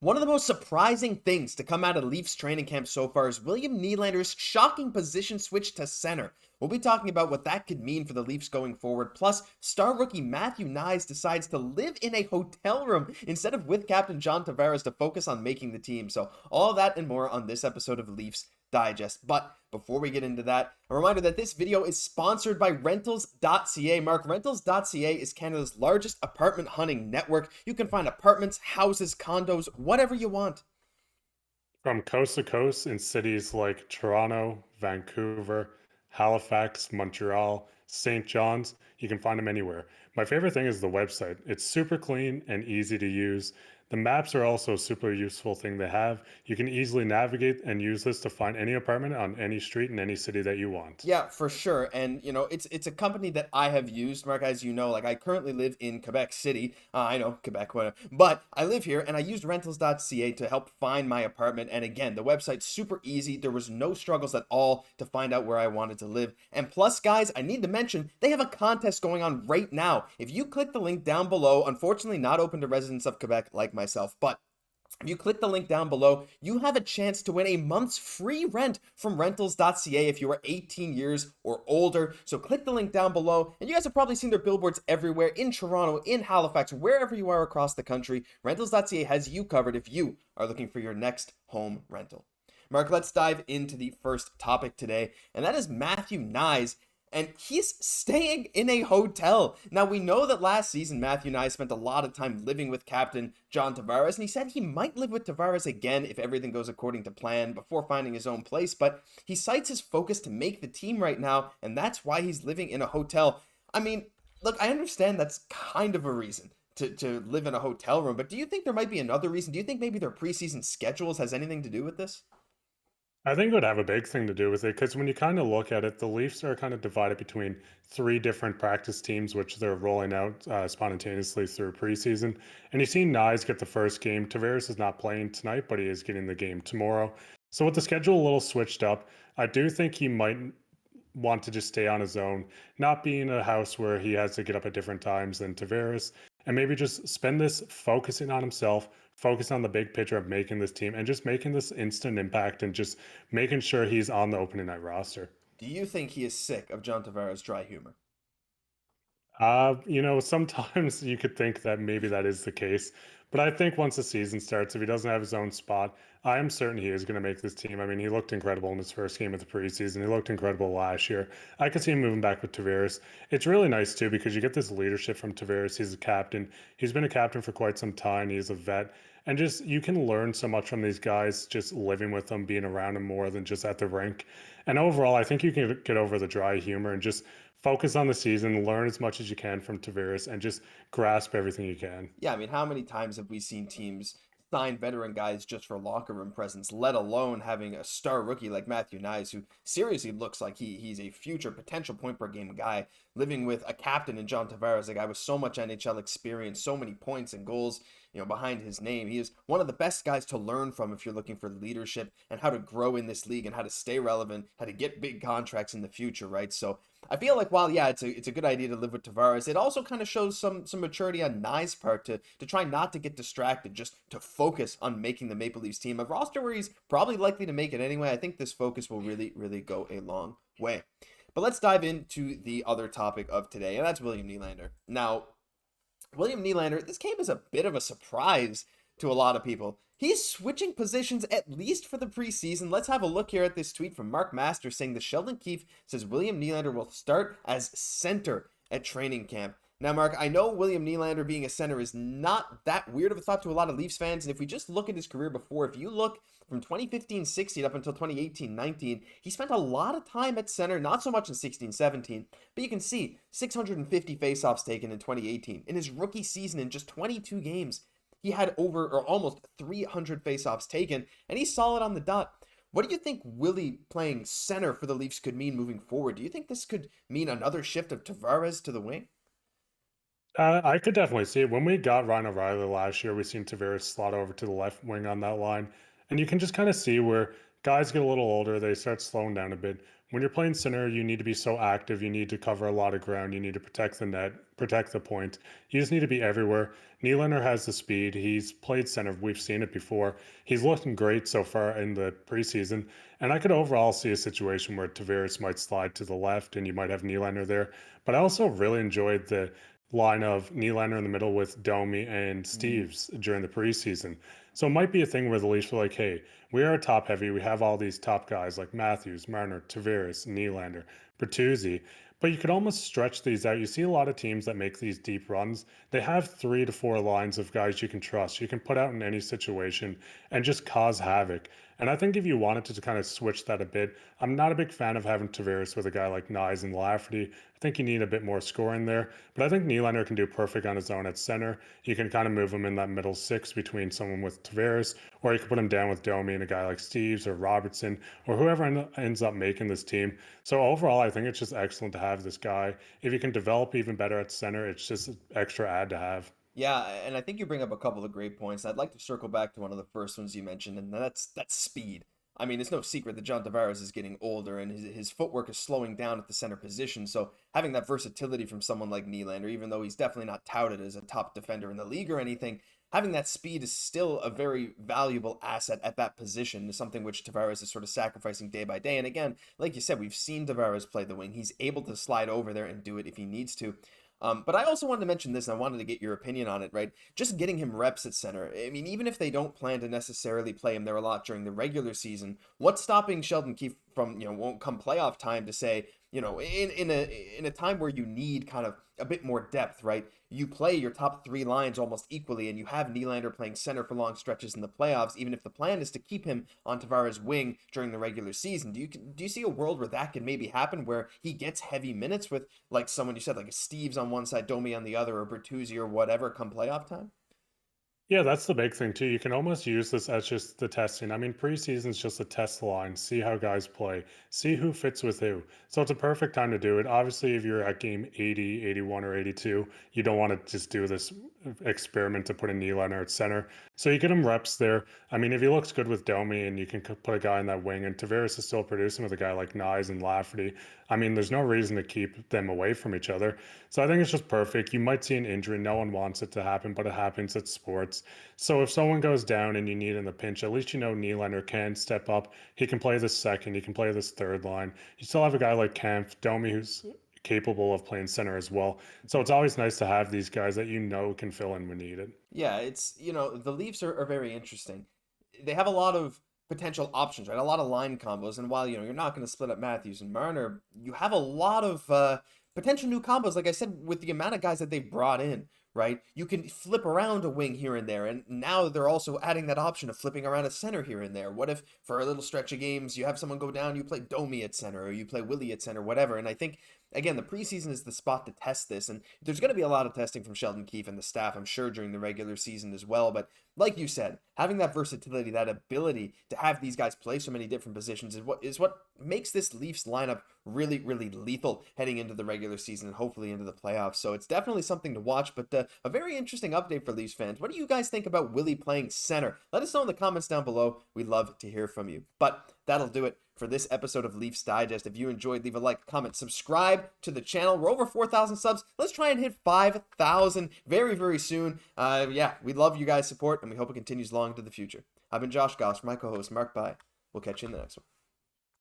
One of the most surprising things to come out of Leafs training camp so far is William Nylander's shocking position switch to center. We'll be talking about what that could mean for the Leafs going forward. Plus, star rookie Matthew Knies decides to live in a hotel room instead of with Captain John Tavares to focus on making the team. So, all of that and more on this episode of Leafs Digest. But before we get into that, a reminder that this video is sponsored by Rentals.ca. Mark, Rentals.ca is Canada's largest apartment hunting network. You can find apartments, houses, condos, whatever you want. From coast to coast in cities like Toronto, Vancouver, Halifax, Montreal, St. John's, you can find them anywhere. My favorite thing is the website. It's super clean and easy to use. The maps are also a super useful thing to have. You can easily navigate and use this to find any apartment on any street in any city that you want. Yeah, for sure. And it's a company that I have used, Mark, as you know, like I currently live in Quebec City. I know Quebec, whatever. But I live here and I used rentals.ca to help find my apartment. And again, the website's super easy. There was no struggles at all to find out where I wanted to live. And plus, guys, I need to mention they have a contest going on right now. If you click the link down below, unfortunately not open to residents of Quebec like myself, but if you click the link down below, you have a chance to win a month's free rent from rentals.ca if you are 18 years or older. So click the link down below, and you guys have probably seen their billboards everywhere in Toronto, in Halifax, wherever you are across the country. Rentals.ca has you covered if you are looking for your next home rental. Mark, let's dive into the first topic today, and that is Matthew Knies, and he's staying in a hotel. Now, we know that last season, Matthew Knies spent a lot of time living with Captain John Tavares, and he said he might live with Tavares again if everything goes according to plan before finding his own place, but he cites his focus to make the team right now, and that's why he's living in a hotel. I mean, look, I understand that's kind of a reason to live in a hotel room, but do you think there might be another reason? Do you think maybe their preseason schedules has anything to do with this? I think it would have a big thing to do with it because when you kind of look at it, the Leafs are kind of divided between three different practice teams, which they're rolling out spontaneously through preseason. And you've seen Nyes get the first game. Tavares is not playing tonight, but he is getting the game tomorrow. So with the schedule a little switched up, I do think he might want to just stay on his own, not be in a house where he has to get up at different times than Tavares, and maybe just spend this focusing on himself, focus on the big picture of making this team and just making this instant impact and just making sure he's on the opening night roster. Do you think he is sick of John Tavares' dry humor? Sometimes you could think that maybe that is the case, but I think once the season starts, if he doesn't have his own spot, I am certain he is going to make this team. I mean, he looked incredible in his first game of the preseason. He looked incredible last year. I could see him moving back with Tavares. It's really nice too because you get this leadership from Tavares. He's a captain. He's been a captain for quite some time. He's a vet. And just you can learn so much from these guys just living with them, being around them more than just at the rink. And overall, I think you can get over the dry humor and just focus on the season, learn as much as you can from Tavares, and just grasp everything you can. Yeah, I mean, how many times have we seen teams sign veteran guys just for locker room presence, let alone having a star rookie like Matthew Knies, who seriously looks like he's a future potential point per game guy, living with a captain in John Tavares, a guy with so much NHL experience, so many points and goals, behind his name. He is one of the best guys to learn from if you're looking for leadership and how to grow in this league and how to stay relevant, how to get big contracts in the future, right? So I feel like while yeah, it's a good idea to live with Tavares, it also kind of shows some maturity on Nye's part to try not to get distracted, just to focus on making the Maple Leafs team a roster where he's probably likely to make it anyway. I think this focus will really go a long way. But let's dive into the other topic of today, and that's William Nylander. Now, William Nylander, this came as a bit of a surprise to a lot of people. He's switching positions at least for the preseason. Let's have a look here at this tweet from Mark Master saying the Sheldon Keefe says William Nylander will start as center at training camp. Now, Mark, I know William Nylander being a center is not that weird of a thought to a lot of Leafs fans. And if we just look at his career before, if you look from 2015-16 up until 2018-19, he spent a lot of time at center, not so much in 16-17, but you can see 650 faceoffs taken in 2018. In his rookie season, in just 22 games, he had over or almost 300 faceoffs taken, and he's solid on the dot. What do you think Willie playing center for the Leafs could mean moving forward? Do you think this could mean another shift of Tavares to the wing? I could definitely see it. When we got Ryan O'Reilly last year, we seen Tavares slot over to the left wing on that line. And you can just kind of see where guys get a little older, they start slowing down a bit. when you're playing center, you need to be so active. You need to cover a lot of ground. You need to protect the net, protect the point. You just need to be everywhere. Nylander has the speed. He's played center. We've seen it before. He's looking great so far in the preseason. And I could overall see a situation where Tavares might slide to the left and you might have Nylander there. But I also really enjoyed the line of Nylander in the middle with Domi and Steves during the preseason. So it might be a thing where the Leafs were like, hey, we are top heavy. We have all these top guys like Matthews, Marner, Tavares, Nylander, Bertuzzi. But you could almost stretch these out. You see a lot of teams that make these deep runs. They have 3 to 4 lines of guys you can trust. You can put out in any situation and just cause havoc. And I think if you wanted to kind of switch that a bit, I'm not a big fan of having Tavares with a guy like Knies and Lafferty. I think you need a bit more scoring there. But I think Nylander can do perfect on his own at center. You can kind of move him in that middle six between someone with Tavares, or you can put him down with Domi and a guy like Steves or Robertson or whoever ends up making this team. So overall, I think it's just excellent to have this guy. If you can develop even better at center, it's just an extra add to have. Yeah, and I think you bring up a couple of great points. I'd like to circle back to one of the first ones you mentioned, and that's speed. I mean, it's no secret that John Tavares is getting older and his footwork is slowing down at the center position. So having that versatility from someone like Nylander, even though he's definitely not touted as a top defender in the league or anything, having that speed is still a very valuable asset at that position, something which Tavares is sort of sacrificing day by day. And again, like you said, we've seen Tavares play the wing. He's able to slide over there and do it if he needs to. But I also wanted to mention this, and I wanted to get your opinion on it, right? Just getting him reps at center. I mean, even if they don't plan to necessarily play him there a lot during the regular season, what's stopping Sheldon Keefe from, won't come playoff time to say, in a time where you need kind of a bit more depth, right? You play your top three lines almost equally, and you have Nylander playing center for long stretches in the playoffs, even if the plan is to keep him on Tavares' wing during the regular season. Do you see a world where that could maybe happen, where he gets heavy minutes with, like someone you said, like a Steves on one side, Domi on the other, or Bertuzzi or whatever come playoff time? Yeah, that's the big thing too. You can almost use this as just the testing. I mean, preseason's just a test line, see how guys play, see who fits with who. So it's a perfect time to do it. Obviously, if you're at game 80, 81, or 82, you don't want to just do this experiment to put a Nylander at center. So you get him reps there. I mean, if he looks good with Domi and you can put a guy in that wing, and Tavares is still producing with a guy like Nyes and Lafferty, I mean, there's no reason to keep them away from each other. So I think it's just perfect. You might see an injury. No one wants it to happen, but it happens. It's sports. So if someone goes down and you need in the pinch, at least you know Nylander can step up. He can play this second. He can play this third line. You still have a guy like Kampf, Domi, who's capable of playing center as well. So it's always nice to have these guys that you know can fill in when needed. Yeah, the Leafs are very interesting. They have a lot of potential options, right? A lot of line combos. And while, you're not going to split up Matthews and Marner, you have a lot of potential new combos, like I said, with the amount of guys that they've brought in, right? You can flip around a wing here and there. And now they're also adding that option of flipping around a center here and there. What if for a little stretch of games, you have someone go down, you play Domi at center, or you play Willie at center, whatever. And I think, again, the preseason is the spot to test this. And there's going to be a lot of testing from Sheldon Keefe and the staff, I'm sure, during the regular season as well. But like you said, having that versatility, that ability to have these guys play so many different positions is what makes this Leafs lineup really, really lethal heading into the regular season and hopefully into the playoffs. So it's definitely something to watch, but a very interesting update for Leafs fans. What do you guys think about Willie playing center? Let us know in the comments down below. We'd love to hear from you. But that'll do it for this episode of Leafs Digest. If you enjoyed, leave a like, comment, subscribe to the channel. We're over 4,000 subs. Let's try and hit 5,000 very, very soon. Yeah, we love you guys' support, and we hope it continues long into the future. I've been Josh Gosse, my co-host Mark Pye. We'll catch you in the next one.